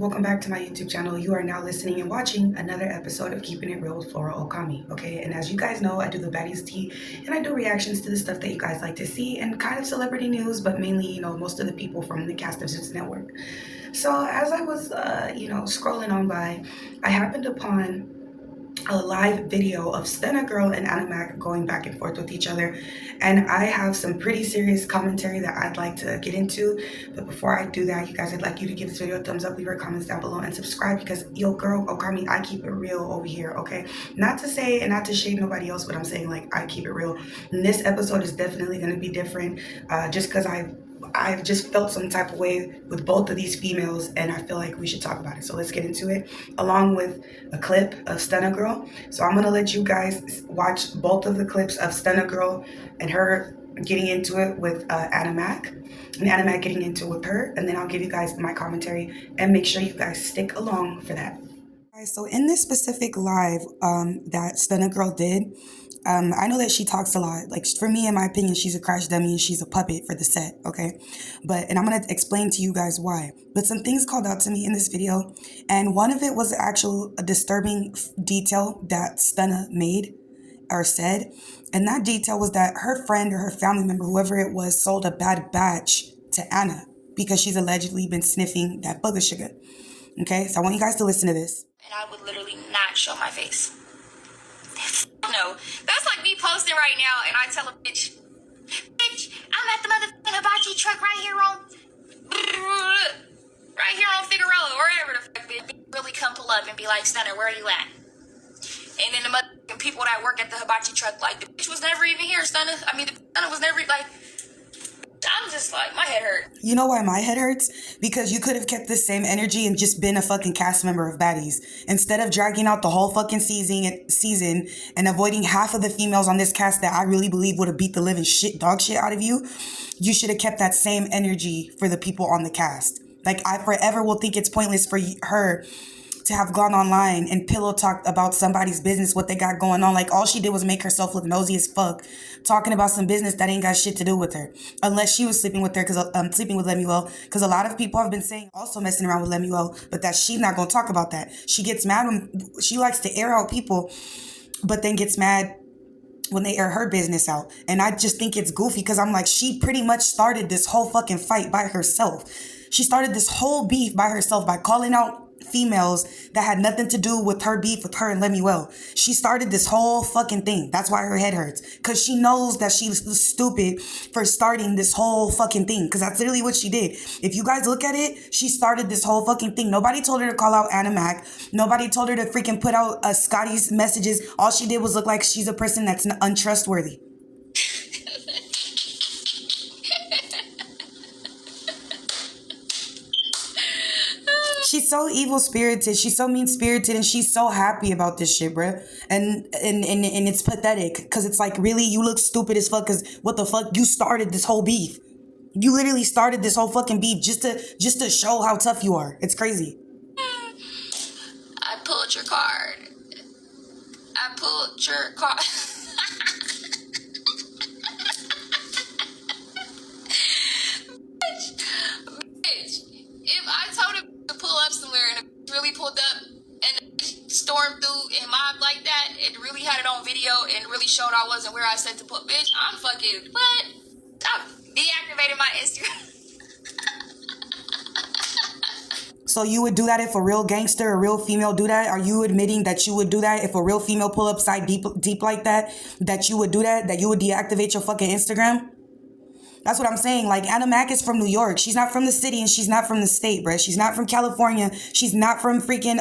welcome back to my YouTube channel. You are now listening and watching another episode of Keeping It Real with Floral Okami, okay? And as you guys know, I do the baddies tea, and I do reactions to the stuff that you guys like to see, and kind of celebrity news, but mainly, most of the people from the cast of Zeusnetwork. So as I was, scrolling on by, I happened upon a live video of Stunna Girl and Anha going back and forth with each other, and I have some pretty serious commentary that I'd like to get into. But before I do that, you guys, I'd like you to give this video a thumbs up, leave your comments down below, and subscribe, because yo girl Okami, I keep it real over here, okay? Not to say and not to shade nobody else, but I'm saying, like, I keep it real. And this episode is definitely going to be different, just because I've just felt some type of way with both of these females, and I feel like we should talk about it. So let's get into it, along with a clip of Stunna Girl. So I'm gonna let you guys watch both of the clips of Stunna Girl and her getting into it with Anha, and Anha getting into it with her, and then I'll give you guys my commentary, and make sure you guys stick along for that. Guys, so in this specific live that Stunna Girl did, I know that she talks a lot. Like, for me, in my opinion, she's a crash dummy and she's a puppet for the set, okay? And I'm going to explain to you guys why. But some things called out to me in this video, and one of it was a disturbing detail that Stunna made or said. And that detail was that her friend or her family member, whoever it was, sold a bad batch to Anha because she's allegedly been sniffing that booger sugar. Okay, so I want you guys to listen to this. And I would literally not show my face. No, that's like me posting right now and I tell a bitch, I'm at the motherfucking hibachi truck right here on Figueroa, wherever the fuck, bitch. Really come pull up and be like, Stunna, where are you at? And then the motherfucking people that work at the hibachi truck, like, the bitch was never even here, Stunna. I mean, the Stunna was never, like, I'm just like, my head hurt. You know why my head hurts? Because you could have kept the same energy and just been a fucking cast member of baddies. Instead of dragging out the whole fucking season and avoiding half of the females on this cast that I really believe would have beat the living dog shit out of you, you should have kept that same energy for the people on the cast. Like, I forever will think it's pointless for her to have gone online and pillow talked about somebody's business, what they got going on. Like, all she did was make herself look nosy as fuck, talking about some business that ain't got shit to do with her, unless she was sleeping with her, because sleeping with Lemuel, because a lot of people have been saying also messing around with Lemuel, but that she's not gonna talk about that. She gets mad when she likes to air out people, but then gets mad when they air her business out. And I just think it's goofy, because I'm like, she pretty much started this whole fucking fight by herself. She started this whole beef by herself by calling out females that had nothing to do with her beef with her and Lemuel. She started this whole fucking thing. That's why her head hurts, because she knows that she's stupid for starting this whole fucking thing, because that's literally what she did. If you guys look at it, she started this whole fucking thing. Nobody told her to call out Anha. Nobody told her to freaking put out Scotty's messages. All she did was look like she's a person that's untrustworthy. She's so evil-spirited, she's so mean-spirited, and she's so happy about this shit, bruh. And it's pathetic, because it's like, really, you look stupid as fuck, because what the fuck? You started this whole beef. You literally started this whole fucking beef just to show how tough you are. It's crazy. I pulled your card. I pulled your card. Bitch, if I told him to pull up somewhere and it really pulled up and stormed through and mobbed like that, it really had it on video and really showed I wasn't where I said to put, bitch, I'm fucking, what? I deactivated my Instagram. So you would do that if a real gangster, a real female do that? Are you admitting that you would do that if a real female pull up side deep like that? That you would do that? That you would deactivate your fucking Instagram? That's what I'm saying. Like, Anha is from New York. She's not from the city and she's not from the state, bruh. She's not from California. She's not from freaking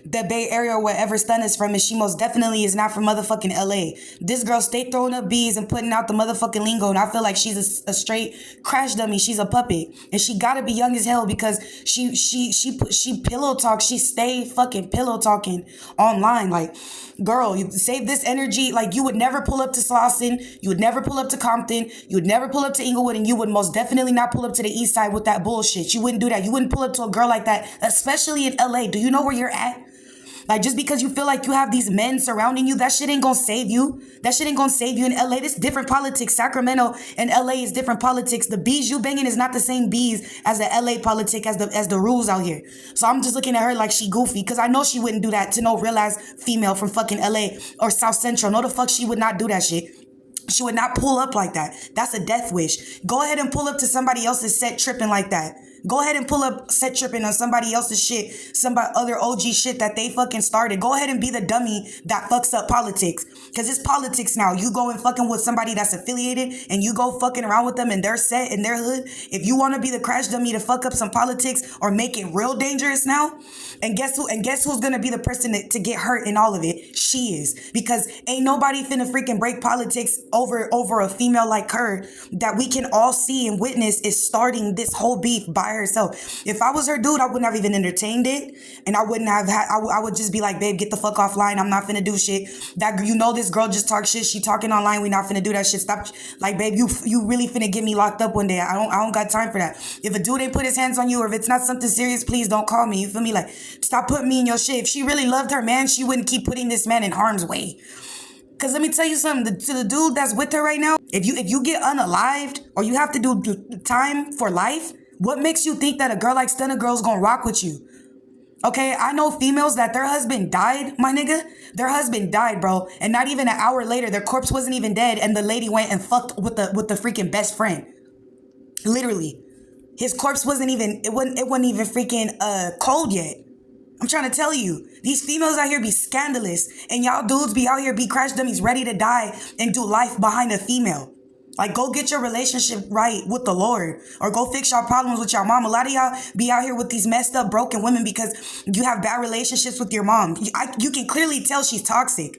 the Bay Area or wherever Stunna is from. And she most definitely is not from motherfucking LA. This girl stay throwing up bees and putting out the motherfucking lingo. And I feel like she's a straight crash dummy. She's a puppet. And she gotta be young as hell, because she pillow talks. She stay fucking pillow talking online. Like, girl, you save this energy. Like, you would never pull up to Slauson. You would never pull up to Compton. You would never pull up to Inglewood, and you would most definitely not pull up to the east side with that bullshit. You wouldn't do that. You wouldn't pull up to a girl like that, especially in LA. Do you know where you're at? Like, just because you feel like you have these men surrounding you, that shit ain't gonna save you. That shit ain't gonna save you. In LA, this different politics. Sacramento and LA is different politics. The bees you banging is not the same bees as the LA politic as the rules out here. So I'm just looking at her like she goofy, because I know she wouldn't do that to no real ass female from fucking LA or South Central. No, the fuck she would not do that shit. She would not pull up like that. That's a death wish. Go ahead and pull up to somebody else's set tripping like that. Go ahead and pull up set tripping on somebody else's shit, somebody other OG shit that they fucking started. Go ahead and be the dummy that fucks up politics. Because it's politics now. You go and fucking with somebody that's affiliated and you go fucking around with them in their set, in their hood. If you want to be the crash dummy to fuck up some politics or make it real dangerous now, and guess who's gonna be the person to get hurt in all of it? She is. Because ain't nobody finna freaking break politics over a female like her that we can all see and witness is starting this whole beef by herself. If I was her dude, I wouldn't have even entertained it, and I wouldn't have had. I would just be like, babe, get the fuck offline. I'm not finna do shit. That this girl just talk shit. She talking online. We not finna do that shit. Stop. Like, babe, you really finna get me locked up one day. I don't got time for that. If a dude ain't put his hands on you, or if it's not something serious, please don't call me. You feel me? Like, stop putting me in your shit. If she really loved her man, she wouldn't keep putting this man in harm's way. Because let me tell you something, to the dude that's with her right now, if you get unalived or you have to do time for life, what makes you think that a girl like Stunna Girl's gonna rock with you? Okay, I know females that their husband died, my nigga. Their husband died, bro. And not even an hour later, their corpse wasn't even dead, and the lady went and fucked with the freaking best friend. Literally. His corpse wasn't even freaking cold yet. I'm trying to tell you, these females out here be scandalous, and y'all dudes be out here be crash dummies ready to die and do life behind a female. Like, go get your relationship right with the Lord, or go fix y'all problems with your mom. A lot of y'all be out here with these messed up, broken women because you have bad relationships with your mom. You can clearly tell she's toxic.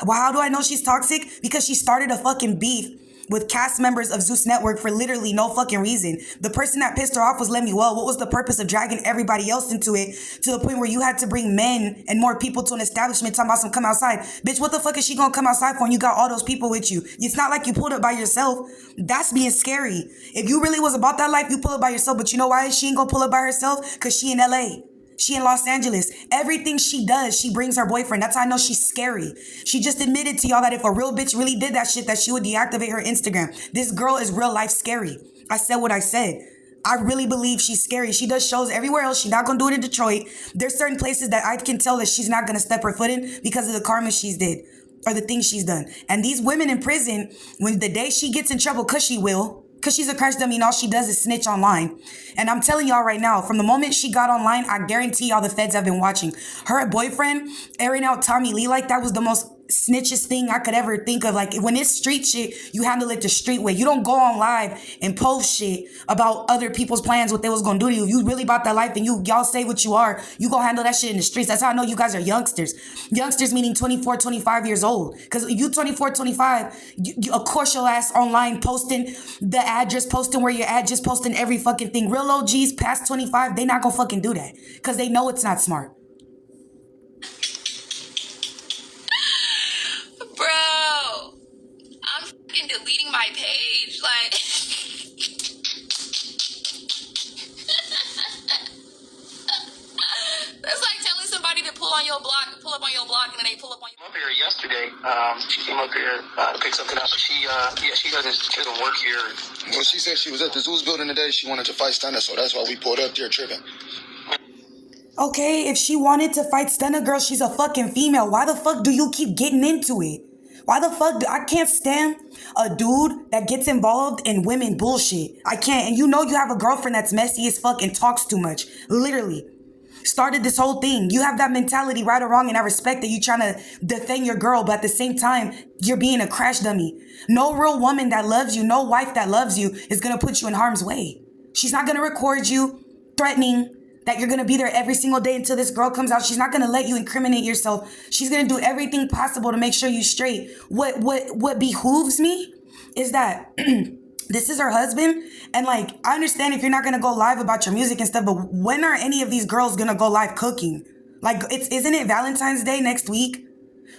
Well, how do I know she's toxic? Because she started a fucking beef with cast members of Zeusnetwork for literally no fucking reason. The person that pissed her off was Lemuel. What was the purpose of dragging everybody else into it to the point where you had to bring men and more people to an establishment talking about some come outside? Bitch, what the fuck is she gonna come outside for when you got all those people with you? It's not like you pulled up by yourself. That's being scary. If you really was about that life, you pull up by yourself. But you know why she ain't gonna pull up by herself? Because she in LA. She in Los Angeles. Everything she does, she brings her boyfriend. That's how I know she's scary. She just admitted to y'all that if a real bitch really did that shit, that she would deactivate her Instagram. This girl is real life scary. I said what I said. I really believe she's scary. She does shows everywhere else. She's not going to do it in Detroit. There's certain places that I can tell that she's not going to step her foot in because of the karma she's did or the things she's done. And these women in prison, when the day she gets in trouble, because she will, because she's a crash dummy and all she does is snitch online. And I'm telling y'all right now, from the moment she got online, I guarantee y'all the feds have been watching. Her boyfriend airing out Tommy Lee like that was the most snitchest thing I could ever think of. Like, when it's street shit, you handle it the street way. You don't go on live and post shit about other people's plans, what they was gonna do to you. If you really about that life and y'all say what you are, you gonna handle that shit in the streets. That's how I know you guys are youngsters. Youngsters meaning 24, 25 years old. Because you 24, 25, you of course your ass online posting the address, posting where you're at, just posting every fucking thing. Real OGs past 25, they not gonna fucking do that. Because they know it's not smart. Bro, I'm fucking deleting my page. Like, that's like telling somebody to pull up on your block, and then they pull up on you. Up here yesterday. She came up here to pick something up. But she doesn't work here. Well, she said she was at the Zeus building today. She wanted to fight Stunna, so that's why we pulled up there tripping. Okay, if she wanted to fight Stunna Girl, she's a fucking female. Why the fuck do you keep getting into it? Why the fuck I can't stand a dude that gets involved in women bullshit. I can't. And you know you have a girlfriend that's messy as fuck and talks too much. Literally. Started this whole thing. You have that mentality, right or wrong, and I respect that you trying to defend your girl, but at the same time, you're being a crash dummy. No real woman that loves you, no wife that loves you is going to put you in harm's way. She's not going to record you threatening that you're going to be there every single day until this girl comes out. She's not going to let you incriminate yourself. She's going to do everything possible to make sure you're straight. What behooves me is that this is her husband. And like, I understand if you're not going to go live about your music and stuff, but when are any of these girls going to go live cooking? Like, isn't it Valentine's Day next week?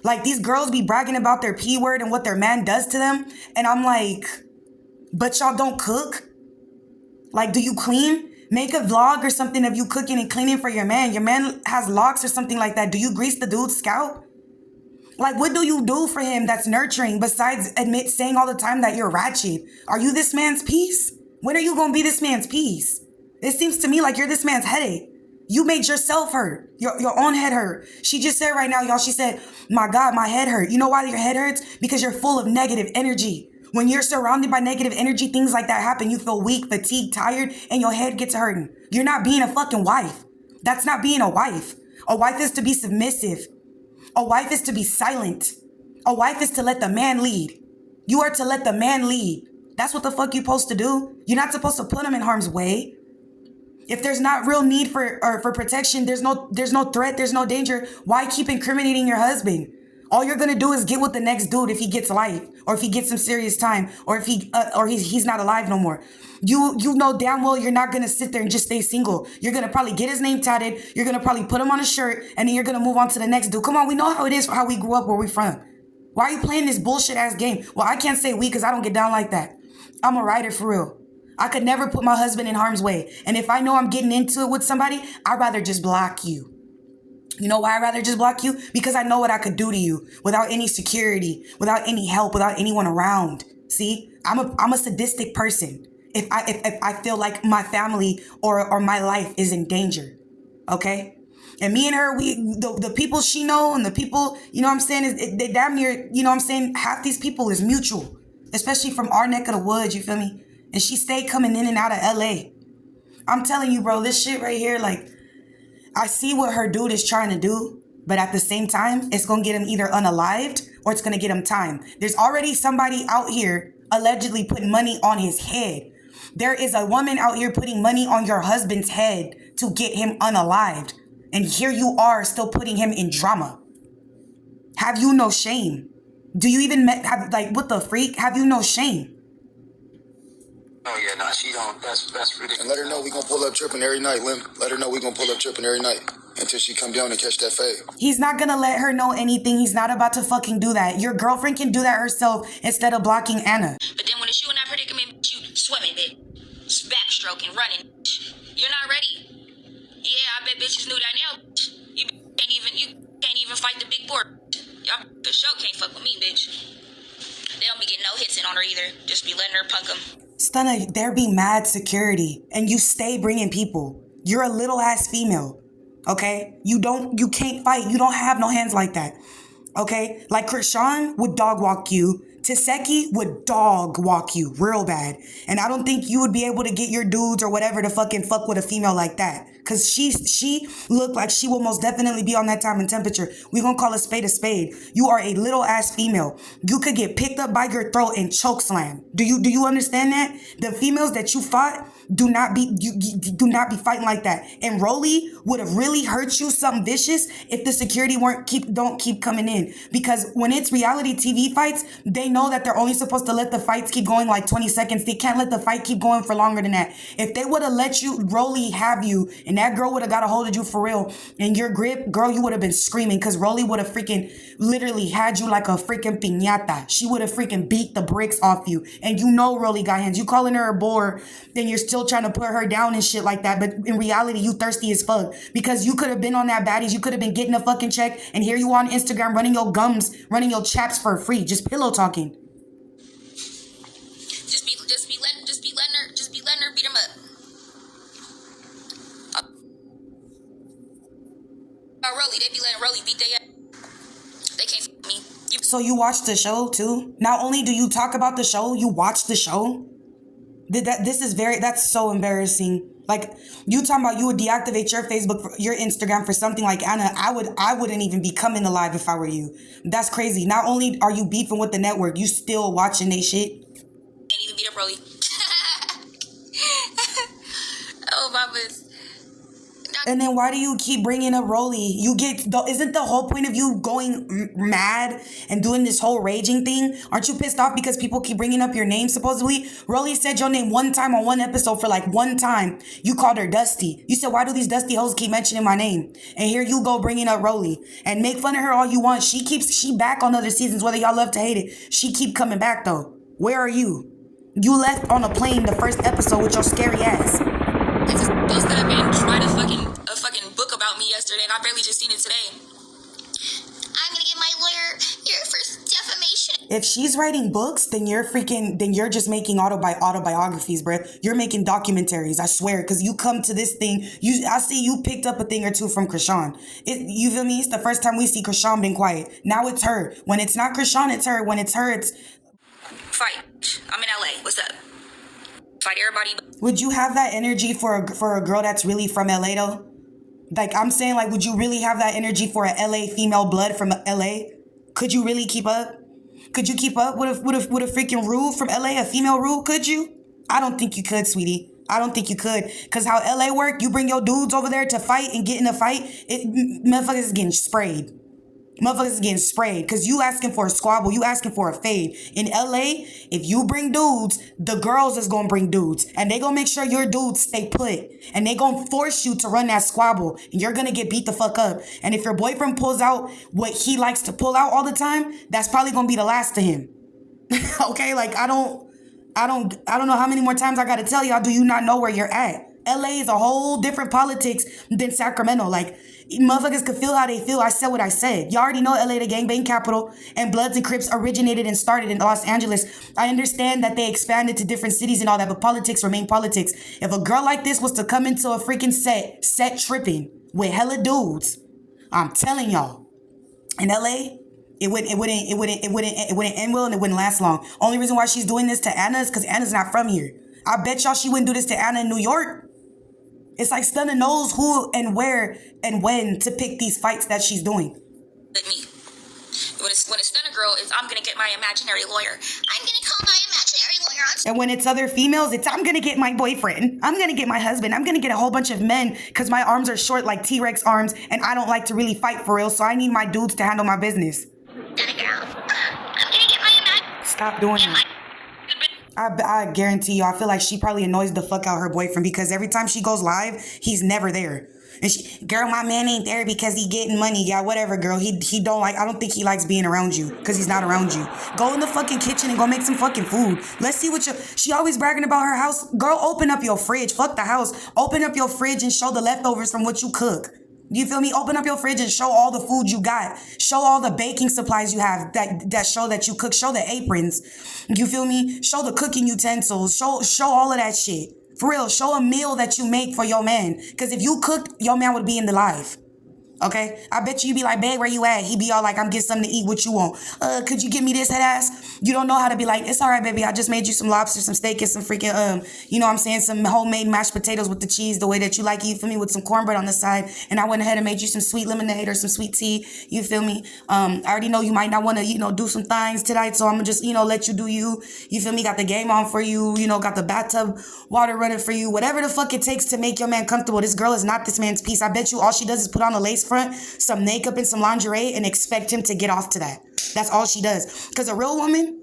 Like, these girls be bragging about their P word and what their man does to them. And I'm like, but y'all don't cook? Like, do you clean? Make a vlog or something of you cooking and cleaning for your man. Your man has locks or something like that. Do you grease the dude's scalp? Like, what do you do for him that's nurturing besides saying all the time that you're ratchet? Are you this man's peace? When are you going to be this man's peace? It seems to me like you're this man's headache. You made yourself hurt. Your own head hurt. She just said right now, y'all, she said, my God, my head hurt. You know why your head hurts? Because you're full of negative energy. When you're surrounded by negative energy, things like that happen. You feel weak, fatigued, tired, and your head gets hurting. You're not being a fucking wife. That's not being a wife. A wife is to be submissive. A wife is to be silent. A wife is to let the man lead. You are to let the man lead. That's what the fuck you're supposed to do. You're not supposed to put him in harm's way. If there's not real need for protection, there's no threat, there's no danger. Why keep incriminating your husband? All you're gonna do is get with the next dude if he gets life, or if he gets some serious time, or if he's not alive no more. You know damn well you're not gonna sit there and just stay single. You're gonna probably get his name tatted. You're gonna probably put him on a shirt, and then you're gonna move on to the next dude. Come on, we know how it is for how we grew up, where we from. Why are you playing this bullshit ass game? Well, I can't say we because I don't get down like that. I'm a writer for real. I could never put my husband in harm's way. And if I know I'm getting into it with somebody, I'd rather just block you. You know why I'd rather just block you? Because I know what I could do to you without any security, without any help, without anyone around. See, I'm a sadistic person. If I feel like my family or my life is in danger, okay? And me and her, the people she know and the people, you know what I'm saying, they damn near, you know what I'm saying, half these people is mutual, especially from our neck of the woods, you feel me? And she stayed coming in and out of LA. I'm telling you, bro, this shit right here, like, I see what her dude is trying to do, but at the same time, it's going to get him either unalived or it's going to get him time. There's already somebody out here allegedly putting money on his head. There is a woman out here putting money on your husband's head to get him unalived. And here you are still putting him in drama. Have you no shame? Do you even have, like, what the freak? Have you no shame? Oh yeah, nah, she don't. That's ridiculous. And let her know we gonna pull up tripping every night, Lim. Let her know we gonna pull up tripping every night until she come down and catch that fade. He's not gonna let her know anything. He's not about to fucking do that. Your girlfriend can do that herself instead of blocking Anna. But then when it's you in that predicament, you swimming, bitch. Backstroking, running. You're not ready. Yeah, I bet bitches knew that now. You can't even fight the big board. Y'all the show can't fuck with me, bitch. They don't be getting no hits in on her either. Just be letting her punk them. Stunna, there be mad security and you stay bringing people. You're a little ass female, okay? You can't fight. You don't have no hands like that, okay? Like Krishan would dog walk you. Teseki would dog walk you real bad. And I don't think you would be able to get your dudes or whatever to fucking fuck with a female like that. Cause she looked like she will most definitely be on that time and temperature. We gonna call a spade a spade. You are a little ass female. You could get picked up by your throat and choke slam. Do you understand that? The females that you fought do not be fighting like that. And Rolly would have really hurt you something vicious if the security don't keep coming in. Because when it's reality TV fights, they know that they're only supposed to let the fights keep going like 20 seconds. They can't let the fight keep going for longer than that. If they would have let you, Rolly, have you, and that girl would have got a hold of you for real, and your grip, girl, you would have been screaming because Rolly would have freaking literally had you like a freaking piñata. She would have freaking beat the bricks off you. And you know Rolly got hands. You calling her a bore, then you're still trying to put her down and shit like that. But in reality, you thirsty as fuck because you could have been on that baddies. You could have been getting a fucking check, and here you on Instagram running your gums, running your chaps for free, just pillow talking. Just be letting her beat him up. Rolly, they be letting Rolly beat their ass. They can't f me. So you watched the show too? Not only do you talk about the show, you watch the show? That's so embarrassing. Like, you talking about you would deactivate your Facebook, your Instagram for something like Anna. I wouldn't even be coming alive if I were you. That's crazy. Not only are you beefing with the network, you still watching they shit. Can't even beat up Rolly. Oh, mamas. And then why do you keep bringing up Rolly? Isn't the whole point of you going mad and doing this whole raging thing? Aren't you pissed off because people keep bringing up your name supposedly? Rolly said your name one time on one episode for like one time. You called her Dusty. You said, why do these Dusty hoes keep mentioning my name? And here you go bringing up Rolly and make fun of her all you want. She back on other seasons, whether y'all love to hate it. She keep coming back though. Where are you? You left on a plane the first episode with your scary ass. It's supposed to have been write a fucking book about me yesterday, and I barely just seen it today. I'm gonna get my lawyer here for defamation. If she's writing books, then you're just making autobiographies, bruh. You're making documentaries, I swear, because you come to this thing, I see you picked up a thing or two from Krishan. You feel me? It's the first time we see Krishan been quiet. Now it's her. When it's not Krishan, it's her. When it's her, it's... Fight. I'm in LA. What's up? Fight everybody. Would you have that energy for a girl that's really from LA, though? Like, I'm saying, like, would you really have that energy for a LA female blood from LA? Could you really keep up? Could you keep up with a freaking Rue from LA, a female Rue? Could you? I don't think you could, sweetie. I don't think you could. Because how LA work, you bring your dudes over there to fight and get in a fight, motherfuckers is getting sprayed. Motherfuckers is getting sprayed because you asking for a squabble, you asking for a fade. In LA, if you bring dudes, the girls is gonna bring dudes. And they gonna make sure your dudes stay put. And they gonna force you to run that squabble. And you're gonna get beat the fuck up. And if your boyfriend pulls out what he likes to pull out all the time, that's probably gonna be the last of him. Okay, like I don't know how many more times I gotta tell y'all, do you not know where you're at? LA is a whole different politics than Sacramento. Like, motherfuckers could feel how they feel. I said what I said. You already know LA, the gangbang capital, and Bloods and Crips originated and started in Los Angeles. I understand that they expanded to different cities and all that, but politics remain politics. If a girl like this was to come into a freaking set tripping with hella dudes, I'm telling y'all, in LA, it wouldn't end well and it wouldn't last long. Only reason why she's doing this to Anna is because Anna's not from here. I bet y'all she wouldn't do this to Anna in New York. It's like Stunna knows who and where and when to pick these fights that she's doing. With me. When it's Stunna girl, it's I'm gonna get my imaginary lawyer. I'm gonna call my imaginary lawyer on. And when it's other females, it's I'm gonna get my boyfriend. I'm gonna get my husband. I'm gonna get a whole bunch of men because my arms are short like T-Rex arms and I don't like to really fight for real, so I need my dudes to handle my business. Stunna girl. I'm gonna get my imaginary. Stop doing that. I guarantee you, I feel like she probably annoys the fuck out her boyfriend because every time she goes live, he's never there. And girl, my man ain't there because he getting money. Yeah, whatever, girl. He don't like, I don't think he likes being around you because he's not around you. Go in the fucking kitchen and go make some fucking food. Let's see what she always bragging about her house. Girl, open up your fridge. Fuck the house. Open up your fridge and show the leftovers from what you cook. You feel me? Open up your fridge and show all the food you got. Show all the baking supplies you have that show that you cook. Show the aprons. You feel me? Show the cooking utensils. Show all of that shit. For real, show a meal that you make for your man. Because if you cooked, your man would be in the live. Okay? I bet you be like, babe, where you at? He be all like, I'm getting something to eat. What you want? Could you give me this, head ass? You don't know how to be like, it's all right, baby. I just made you some lobster, some steak, and some freaking, you know what I'm saying? Some homemade mashed potatoes with the cheese, the way that you like it, you feel me? With some cornbread on the side. And I went ahead and made you some sweet lemonade or some sweet tea. You feel me? I already know you might not want to, do some things tonight. So I'm going to just, let you do you. You feel me? Got the game on for you. Got the bathtub water running for you. Whatever the fuck it takes to make your man comfortable. This girl is not this man's piece. I bet you all she does is put on a lace front, some makeup and some lingerie and expect him to get off to that. That's all she does. Because a real woman,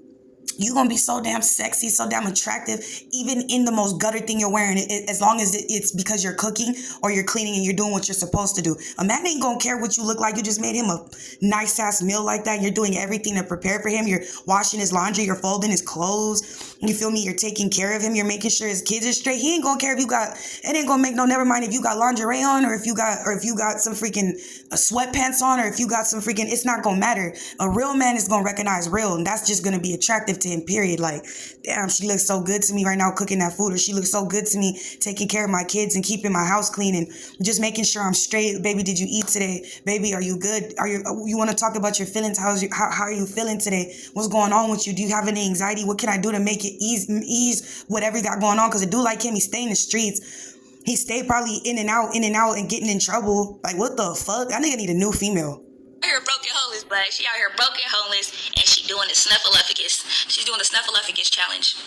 you're going to be so damn sexy, so damn attractive, even in the most gutter thing you're wearing, as long as it's because you're cooking or you're cleaning and you're doing what you're supposed to do. A man ain't going to care what you look like. You just made him a nice-ass meal like that. You're doing everything to prepare for him. You're washing his laundry. You're folding his clothes. You feel me? You're taking care of him. You're making sure his kids are straight. He ain't going to care if you got, it ain't going to make no, never mind if you got lingerie on or if you got some freaking sweatpants on or if you got some freaking, it's not going to matter. A real man is going to recognize real and that's just going to be attractive to him, period. Like, damn, she looks so good to me right now cooking that food, or she looks so good to me taking care of my kids and keeping my house clean and just making sure I'm straight. Baby, did you eat today? Baby, are you good? You want to talk about your feelings? How are you feeling today? What's going on with you? Do you have any anxiety? What can I do to make it ease whatever you got going on? Because a dude like him, he stay in the streets. He stay probably in and out and getting in trouble. Like, what the fuck? That nigga need a new female. Out here broken homeless, but she out here broken homeless and she doing the snuffleupagus. She's doing the snuffleupagus challenge.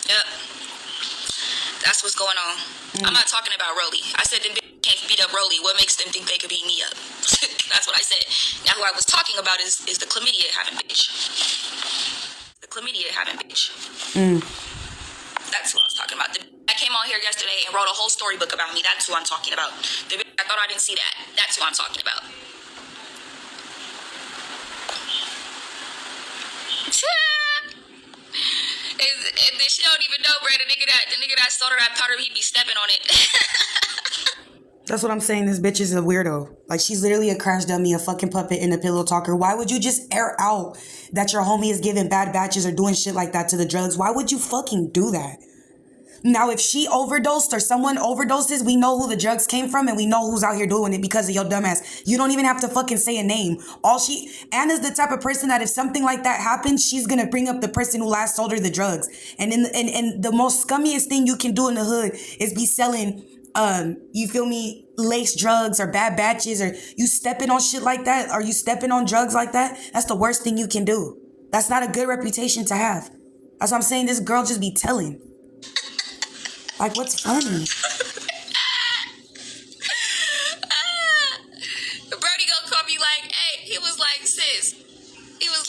Yep. That's what's going on. I'm not talking about Rolly. I said them bitches can't beat up Rolly. What makes them think they could beat me up? That's what I said. Now who I was talking about is the chlamydia having bitch. The chlamydia having bitch. That's who I was talking about. I came on here yesterday and wrote a whole storybook about me. That's who I'm talking about. I thought I didn't see that. That's who I'm talking about. And she don't even know, bro. The nigga that stole that powder, he be stepping on it. That's what I'm saying. This bitch is a weirdo. Like, she's literally a crash dummy, a fucking puppet, and a pillow talker. Why would you just air out that your homie is giving bad batches or doing shit like that to the drugs? Why would you fucking do that? Now, if she overdosed or someone overdoses, we know who the drugs came from and we know who's out here doing it because of your dumbass. You don't even have to fucking say a name. Anna's the type of person that if something like that happens, she's gonna bring up the person who last sold her the drugs. And the most scummiest thing you can do in the hood is be selling, you feel me, lace drugs or bad batches, or you stepping on shit like that, or you stepping on drugs like that. That's the worst thing you can do. That's not a good reputation to have. That's what I'm saying. This girl just be telling. Like, what's funny? Brody gonna call me like, hey, he was like, sis. He was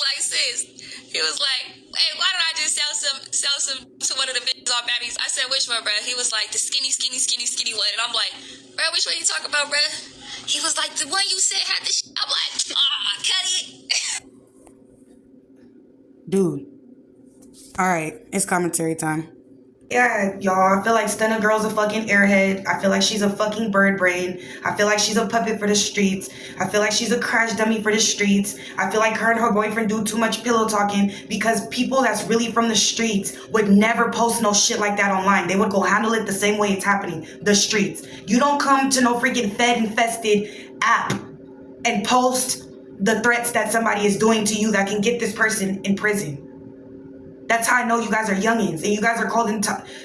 like, hey, why don't I just sell some to one of the bitches on baddies? I said, which one, bro? He was like, the skinny one. And I'm like, bro, which one you talking about, bro? He was like, the one you said had the shit. I'm like, cut it. Dude. All right, it's commentary time. Yeah, y'all, I feel like Stunna Girl's a fucking airhead. I feel like she's a fucking bird brain. I feel like she's a puppet for the streets. I feel like she's a crash dummy for the streets. I feel like her and her boyfriend do too much pillow talking because people that's really from the streets would never post no shit like that online. They would go handle it the same way it's happening. The streets. You don't come to no freaking Fed-infested app and post the threats that somebody is doing to you that can get this person in prison. That's how I know you guys are youngins. And you guys are calling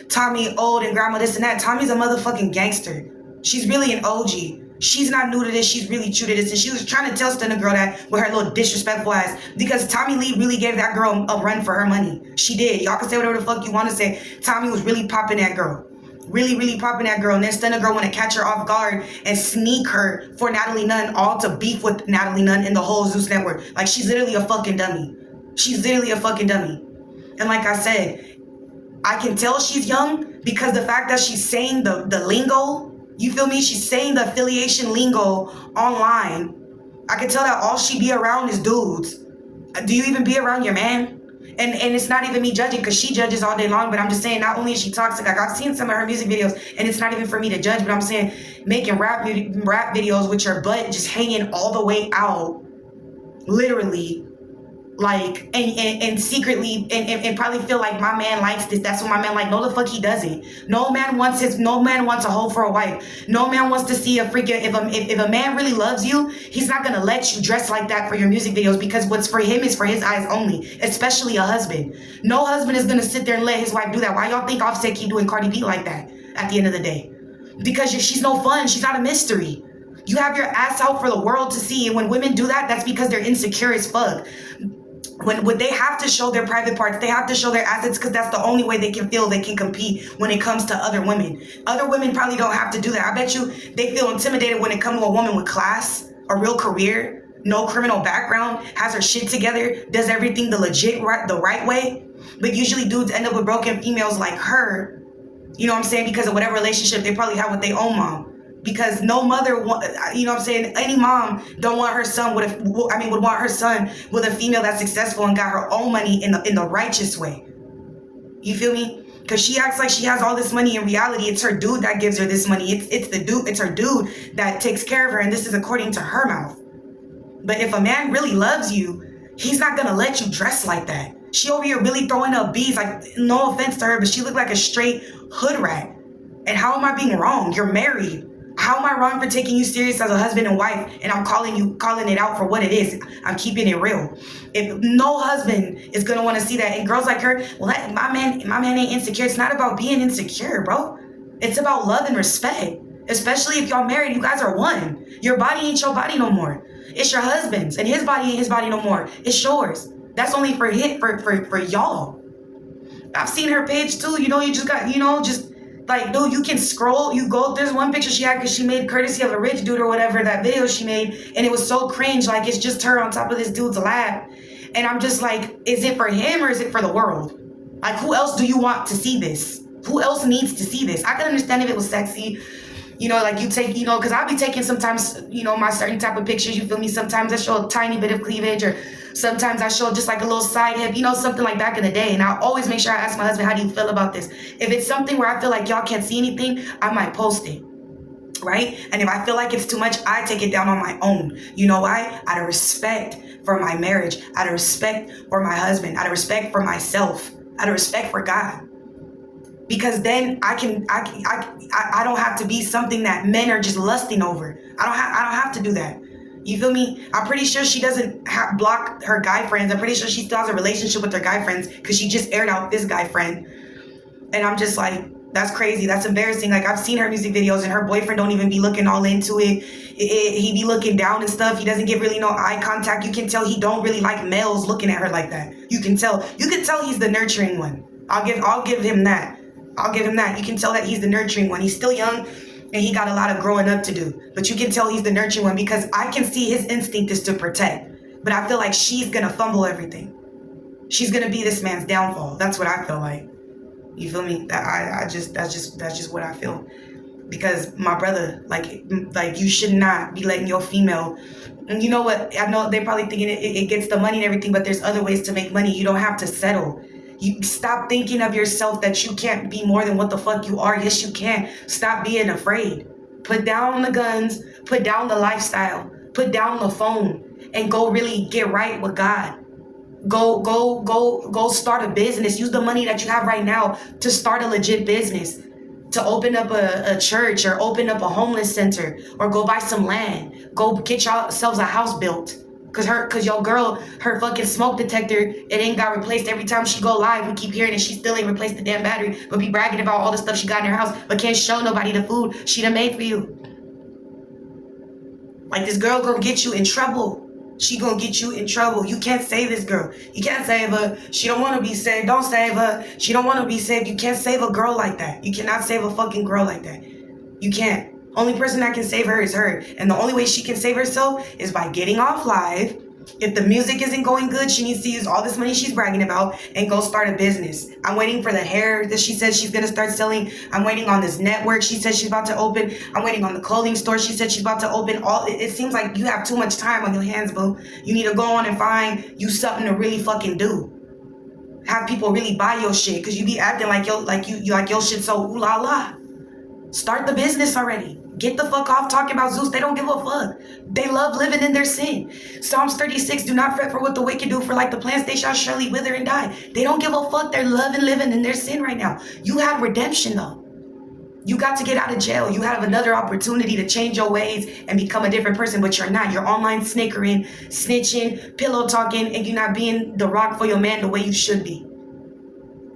Tommy old and grandma this and that. Tommy's a motherfucking gangster. She's really an OG. She's not new to this. She's really true to this. And she was trying to tell Stunna Girl that with her little disrespectful ass. Because Tommy Lee really gave that girl a run for her money. She did. Y'all can say whatever the fuck you want to say. Tommy was really popping that girl. Really popping that girl. And then Stunna Girl want to catch her off guard and sneak her for Natalie Nunn, all to beef with Natalie Nunn and the whole Zeusnetwork. Like, she's literally a fucking dummy. She's literally a fucking dummy. And like I said, I can tell she's young because the fact that she's saying the lingo, you feel me? She's saying the affiliation lingo online. I can tell that all she be around is dudes. Do you even be around your man? And it's not even me judging because she judges all day long, but I'm just saying not only is she toxic, like I've seen some of her music videos and it's not even for me to judge, but I'm saying making rap videos with your butt just hanging all the way out, literally. Like, and secretly, and probably feel like my man likes this. That's what my man like. No, the fuck he doesn't. No man wants a hoe for a wife. No man wants to see a freaking, if a man really loves you, he's not gonna let you dress like that for your music videos because what's for him is for his eyes only, especially a husband. No husband is gonna sit there and let his wife do that. Why y'all think Offset keep doing Cardi B like that at the end of the day? Because she's no fun. She's not a mystery. You have your ass out for the world to see, and when women do that, that's because they're insecure as fuck. When they have to show their private parts, they have to show their assets because that's the only way they can feel they can compete when it comes to other women. Other women probably don't have to do that. I bet you they feel intimidated when it comes to a woman with class, a real career, no criminal background, has her shit together, does everything the right way. But usually dudes end up with broken females like her, you know what I'm saying, because of whatever relationship they probably have with their own mom. Because no mother, you know what I'm saying, any mom don't want her son would want her son with a female that's successful and got her own money in the righteous way. You feel me? Because she acts like she has all this money. In reality, it's her dude that gives her this money. It's her dude that takes care of her, and this is according to her mouth. But if a man really loves you, he's not gonna let you dress like that. She over here really throwing up bees. Like, no offense to her, but she looked like a straight hood rat. And how am I being wrong? You're married. How am I wrong for taking you serious as a husband and wife? And I'm calling it out for what it is. I'm keeping it real. If no husband is gonna want to see that, and girls like her, well, my man ain't insecure. It's not about being insecure, bro. It's about love and respect. Especially if y'all married, you guys are one. Your body ain't your body no more. It's your husband's, and his body ain't his body no more. It's yours. That's only for y'all. I've seen her page too. You know, you just got, just. Like, dude, you can scroll, there's one picture she had because she made courtesy of a rich dude or whatever, that video she made, and it was so cringe, like, it's just her on top of this dude's lap, and I'm just like, is it for him or is it for the world? Like, who else do you want to see this? Who else needs to see this? I can understand if it was sexy, You know, like you take, you know, because I'll be taking sometimes, you know, my certain type of pictures, you feel me? Sometimes I show a tiny bit of cleavage, or sometimes I show just like a little side hip, you know, something like back in the day. And I always make sure I ask my husband, how do you feel about this? If it's something where I feel like y'all can't see anything, I might post it. Right? And if I feel like it's too much, I take it down on my own. You know why? Out of respect for my marriage, out of respect for my husband, out of respect for myself, out of respect for God. Because then I don't have to be something that men are just lusting over. I don't have to do that. You feel me? I'm pretty sure she doesn't block her guy friends. I'm pretty sure she still has a relationship with her guy friends because she just aired out this guy friend. And I'm just like, that's crazy. That's embarrassing. Like, I've seen her music videos and her boyfriend don't even be looking all into it. He be looking down and stuff. He doesn't give really no eye contact. You can tell he don't really like males looking at her like that. You can tell. You can tell he's the nurturing one. I'll give him that. I'll give him that. You can tell that he's the nurturing one. He's still young and he got a lot of growing up to do. But you can tell he's the nurturing one because I can see his instinct is to protect. But I feel like she's going to fumble everything. She's going to be this man's downfall. That's what I feel like. You feel me? That's just what I feel. Because my brother, like you should not be letting your female. And you know what? I know they're probably thinking it gets the money and everything, but there's other ways to make money. You don't have to settle. You stop thinking of yourself that you can't be more than what the fuck you are. Yes, you can. Stop being afraid. Put down the guns, put down the lifestyle, put down the phone, and go really get right with God. Go start a business. Use the money that you have right now to start a legit business, to open up a church or open up a homeless center or go buy some land. Go get yourselves a house built. Cause your girl, her fucking smoke detector, it ain't got replaced. Every time she go live, we keep hearing that she still ain't replaced the damn battery, but be bragging about all the stuff she got in her house, but can't show nobody the food she done made for you. Like, this girl gonna get you in trouble. She gonna get you in trouble. You can't save this girl. You can't save her. She don't want to be saved. Don't save her. She don't want to be saved. You can't save a girl like that. You cannot save a fucking girl like that. You can't. Only person that can save her is her. And the only way she can save herself is by getting off live. If the music isn't going good, she needs to use all this money she's bragging about and go start a business. I'm waiting for the hair that she said she's going to start selling. I'm waiting on this network she said she's about to open. I'm waiting on the clothing store she said she's about to open. It seems like you have too much time on your hands, boo. You need to go on and find you something to really fucking do. Have people really buy your shit, because you be acting like your shit so ooh la la. Start the business already. Get the fuck off talking about Zeus. They don't give a fuck. They love living in their sin. Psalms 36, do not fret for what the wicked do, for like the plants they shall surely wither and die. They don't give a fuck. They're loving living in their sin right now. You have redemption though. You got to get out of jail. You have another opportunity to change your ways and become a different person, but you're not. You're online snickering, snitching, pillow talking, and you're not being the rock for your man the way you should be.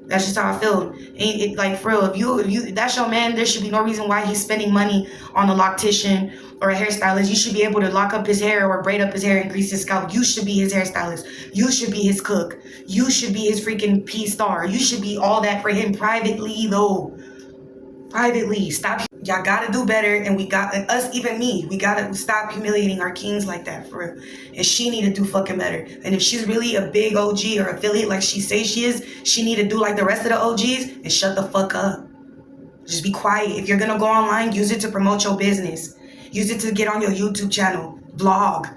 That's just how I feel. Ain't it, like, for real, if you that's your man, there should be no reason why he's spending money on a loctician or a hairstylist. You should be able to lock up his hair or braid up his hair and grease his scalp. You should be his hairstylist. You should be his cook. You should be his freaking P-star. You should be all that for him privately, though. Privately. Stop. Y'all gotta do better, and we got, us, even me, we gotta stop humiliating our kings like that, for real. And she need to do fucking better. And if she's really a big OG or affiliate like she says she is, she need to do like the rest of the OGs and shut the fuck up. Just be quiet. If you're gonna go online, use it to promote your business. Use it to get on your YouTube channel, vlog.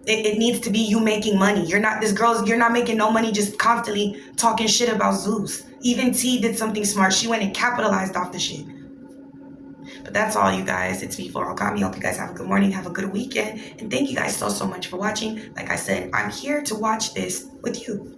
It needs to be you making money. You're not making no money just constantly talking shit about Zeus. Even T did something smart. She went and capitalized off the shit. But that's all, you guys. It's me, Floral Kami. Hope you guys have a good morning, have a good weekend, and thank you guys so much for watching. Like I said, I'm here to watch this with you.